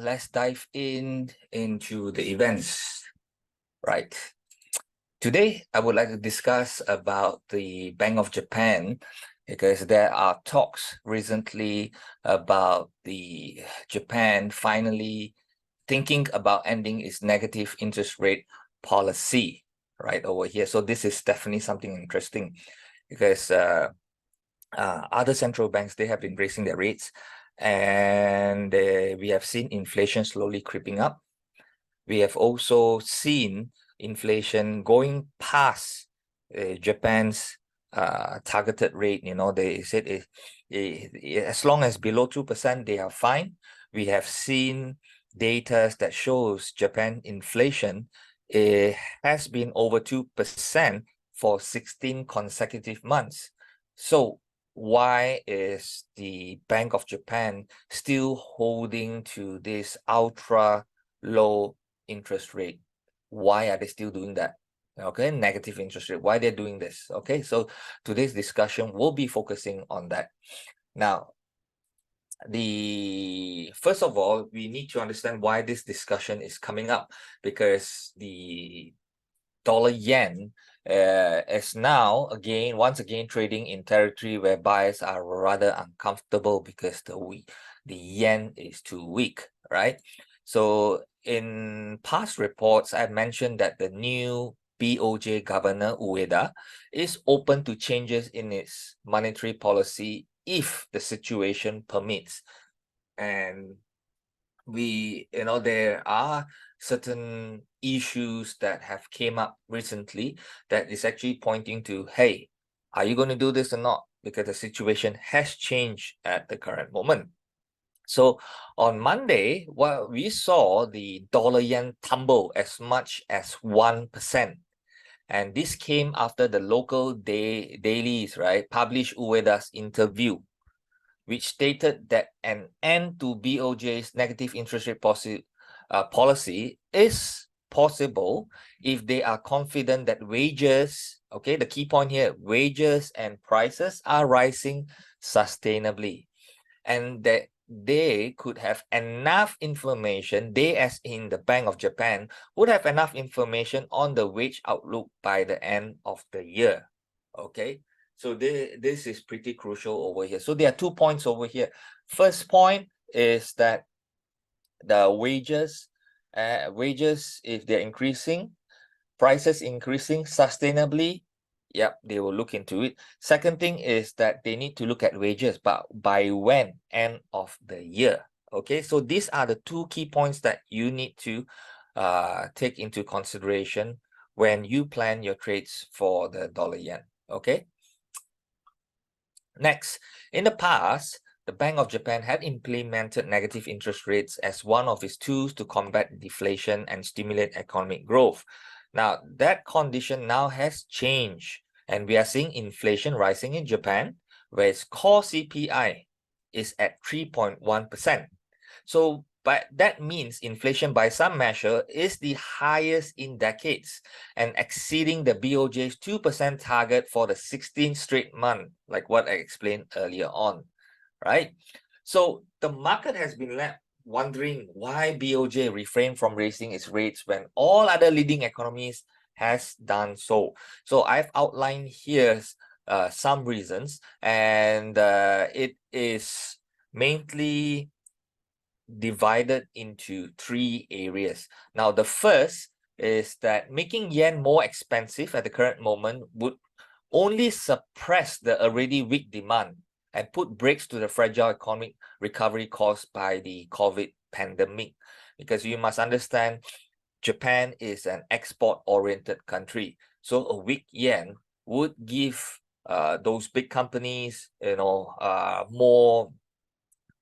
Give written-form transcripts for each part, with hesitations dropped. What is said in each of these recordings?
let's dive into the events, right? Today, I would like to discuss about the Bank of Japan because there are talks recently about the Japan finally thinking about ending its negative interest rate policy right over here. So this is definitely something interesting because other central banks, they have been raising their rates, and we have seen inflation slowly creeping up. We have also seen inflation going past Japan's targeted rate. You know, they said as long as below 2%, they are fine. We have seen data that shows Japan inflation has been over 2% for 16 consecutive months. So why is the Bank of Japan still holding to this ultra low interest rate? Why are they still doing that? Okay, negative interest rate. Why they're doing this? Okay, so today's discussion will be focusing on that. Now, first of all, we need to understand why this discussion is coming up, because the dollar yen is now once again trading in territory where buyers are rather uncomfortable because the yen is too weak, right? So in past reports, I mentioned that the new BOJ Governor Ueda is open to changes in its monetary policy if the situation permits. And there are certain issues that have came up recently that is actually pointing to, hey, are you going to do this or not? Because the situation has changed at the current moment. So on Monday, we saw the dollar yen tumble as much as 1%. And this came after the local dailies, right, published Ueda's interview, which stated that an end to BOJ's negative interest rate policy is possible if they are confident that wages, okay, the key point here, wages and prices are rising sustainably, and that they could have enough information, they as in the Bank of Japan, would have enough information on the wage outlook by the end of the year, okay? So this is pretty crucial over here. So there are 2 points over here. First point is that the wages, if they're increasing, prices increasing sustainably, yep, they will look into it. Second thing is that they need to look at wages, but by when? End of the year. Okay, so these are the 2 key points that you need to take into consideration when you plan your trades for the dollar yen. Okay. Next, in the past, the Bank of Japan had implemented negative interest rates as one of its tools to combat deflation and stimulate economic growth. Now, that condition now has changed, and we are seeing inflation rising in Japan, where its core CPI is at 3.1%. So, but that means inflation by some measure is the highest in decades and exceeding the BOJ's 2% target for the 16th straight month, like what I explained earlier on, right? So the market has been left wondering why BOJ refrained from raising its rates when all other leading economies has done so. So I've outlined here some reasons, and it is mainly divided into 3 areas. Now, the first is that making yen more expensive at the current moment would only suppress the already weak demand and put brakes to the fragile economic recovery caused by the COVID pandemic. Because you must understand, Japan is an export-oriented country. So a weak yen would give those big companies, more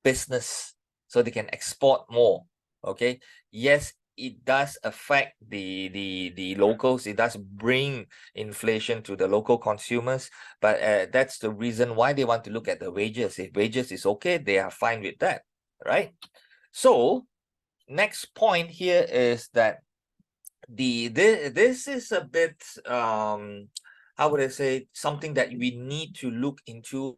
business, so they can export more. Okay, yes, it does affect the locals, it does bring inflation to the local consumers, but that's the reason why they want to look at the wages. If wages is okay, they are fine with that, right? So next point here is that this is a bit how would I say, something that we need to look into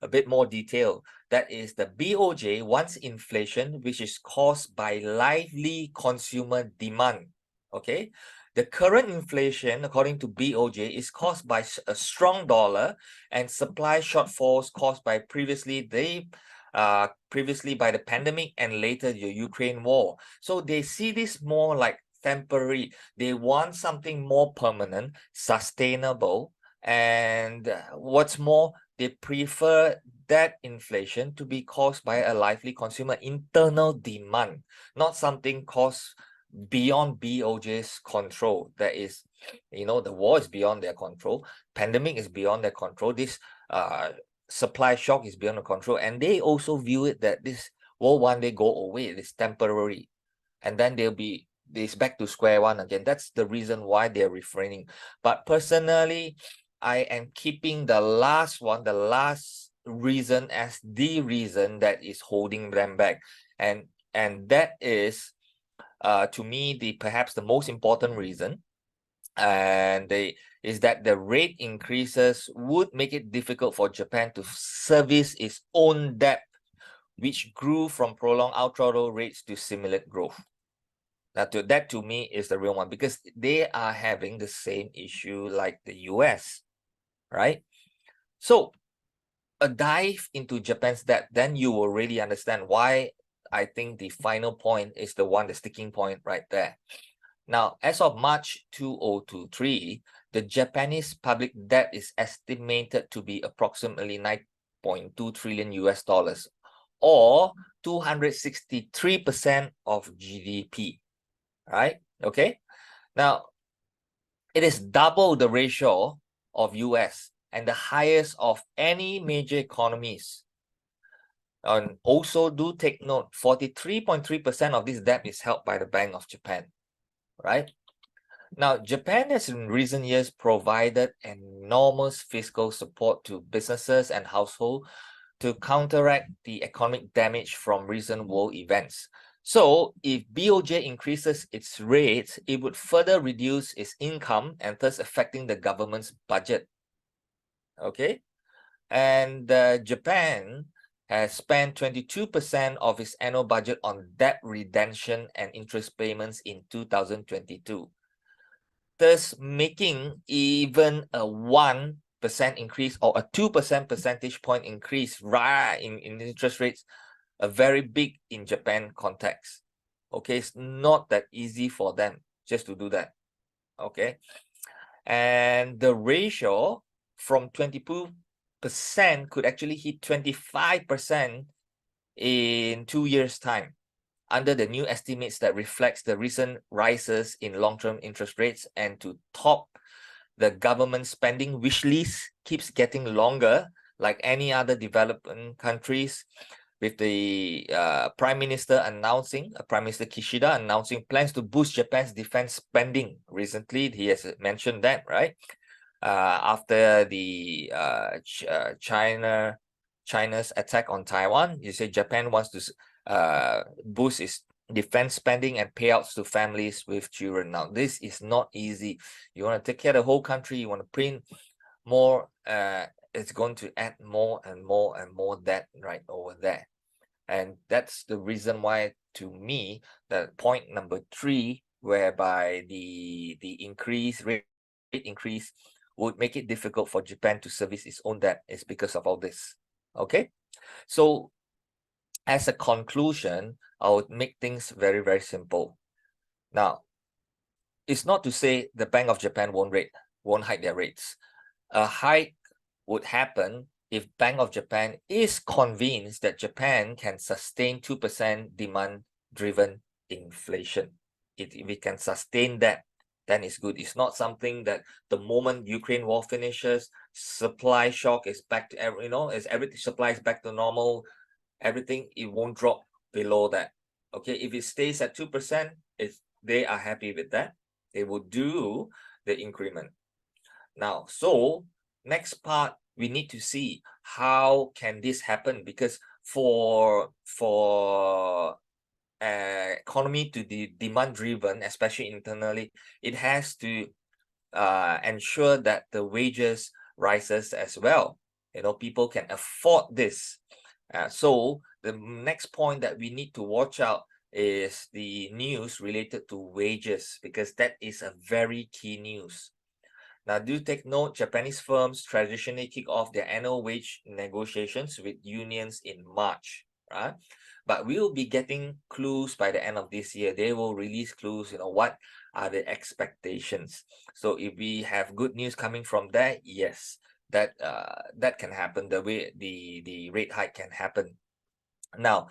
a bit more detail. That is, the BOJ wants inflation, which is caused by lively consumer demand. Okay, the current inflation, according to BOJ, is caused by a strong dollar and supply shortfalls caused by previously by the pandemic and later the Ukraine war. So they see this more like temporary. They want something more permanent, sustainable, and what's more, they prefer that inflation to be caused by a lively consumer internal demand, not something caused beyond BOJ's control. That is, the war is beyond their control, pandemic is beyond their control, this supply shock is beyond their control, and they also view it that this will one day go away, it is temporary, and then it's back to square one again. That's the reason why they're refraining. But personally, I am keeping the last reason as the reason that is holding them back, and that is to me perhaps the most important reason, and is that the rate increases would make it difficult for Japan to service its own debt, which grew from prolonged ultra low rates to simulate growth. Now, that to me is the real one, because they are having the same issue like the US, right? So a dive into Japan's debt, then you will really understand why I think the final point is the sticking point right there. Now, as of March 2023, the Japanese public debt is estimated to be approximately 9.2 trillion US dollars, or 263% of GDP, right? Okay. Now, it is double the ratio of US and the highest of any major economies. And also do take note, 43.3% of this debt is held by the Bank of Japan, right? Now, Japan has in recent years provided enormous fiscal support to businesses and households to counteract the economic damage from recent world events. So if BOJ increases its rates, it would further reduce its income and thus affecting the government's budget. Okay, and Japan has spent 22% of its annual budget on debt redemption and interest payments in 2022, thus making even a 1% increase or a 2% percentage point increase in interest rates a very big in Japan context. Okay, it's not that easy for them just to do that. Okay, and the ratio from 22% could actually hit 25% in 2 years' time under the new estimates that reflects the recent rises in long-term interest rates. And to top, the government spending wish list keeps getting longer, like any other developing countries, with the Prime Minister Kishida announcing plans to boost Japan's defense spending. Recently, he has mentioned that, right? After the China's attack on Taiwan, you say Japan wants to boost its defense spending and payouts to families with children. Now, this is not easy. You want to take care of the whole country, you want to print more, it's going to add more and more and more debt right over there. And that's the reason why, to me, that point number 3, whereby the rate increase would make it difficult for Japan to service its own debt, is because of all this. Okay, so as a conclusion, I would make things very, very simple. Now, it's not to say the Bank of Japan won't hike their rates. A hike would happen if Bank of Japan is convinced that Japan can sustain 2% demand-driven inflation. If we can sustain that, then it's good. It's not something that the moment Ukraine war finishes, supply shock is back to, as everything supply is back to normal, everything, it won't drop below that. Okay, if it stays at 2%, they are happy with that, they will do the increment. Now, so next part, we need to see how can this happen, because for economy to be demand driven, especially internally, it has to ensure that the wages rises as well. People can afford this. So the next point that we need to watch out is the news related to wages, because that is a very key news. Now, do take note, Japanese firms traditionally kick off their annual wage negotiations with unions in March, right? But we will be getting clues by the end of this year. They will release clues, what are the expectations. So if we have good news coming from there, yes, that can happen. The way the rate hike can happen. Now,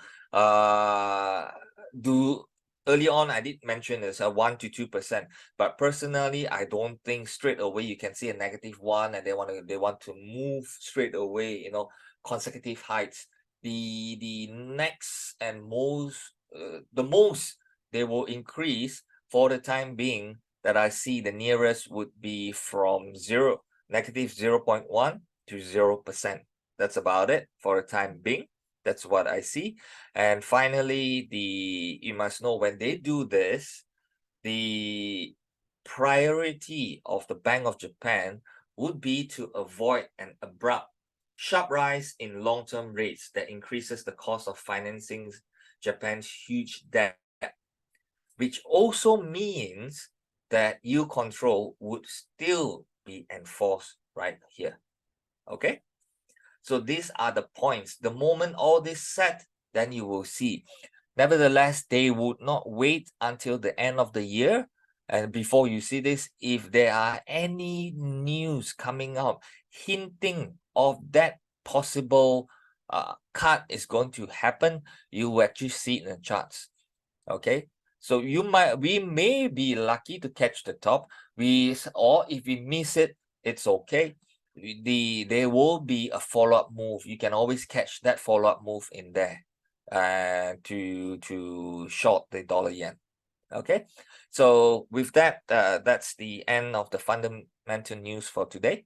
early on I did mention it's a 1 to 2%, but personally I don't think straight away you can see a -1 and they want to move straight away, consecutive hikes. The next and the most they will increase for the time being that I see, the nearest would be from -0.1 to 0%. That's about it for the time being. That's what I see. And finally, you must know, when they do this, the priority of the Bank of Japan would be to avoid an abrupt, sharp rise in long-term rates that increases the cost of financing Japan's huge debt, which also means that yield control would still be enforced right here. Okay? So these are the points. The moment all this set, then you will see. Nevertheless, they would not wait until the end of the year. And before you see this, if there are any news coming out hinting of that possible cut is going to happen, you will actually see it in the charts. Okay, so we may be lucky to catch the top. Or if we miss it, it's okay. There will be a follow-up move. You can always catch that follow-up move in there to short the dollar yen. Okay, so with that, that's the end of the fundamental news for today.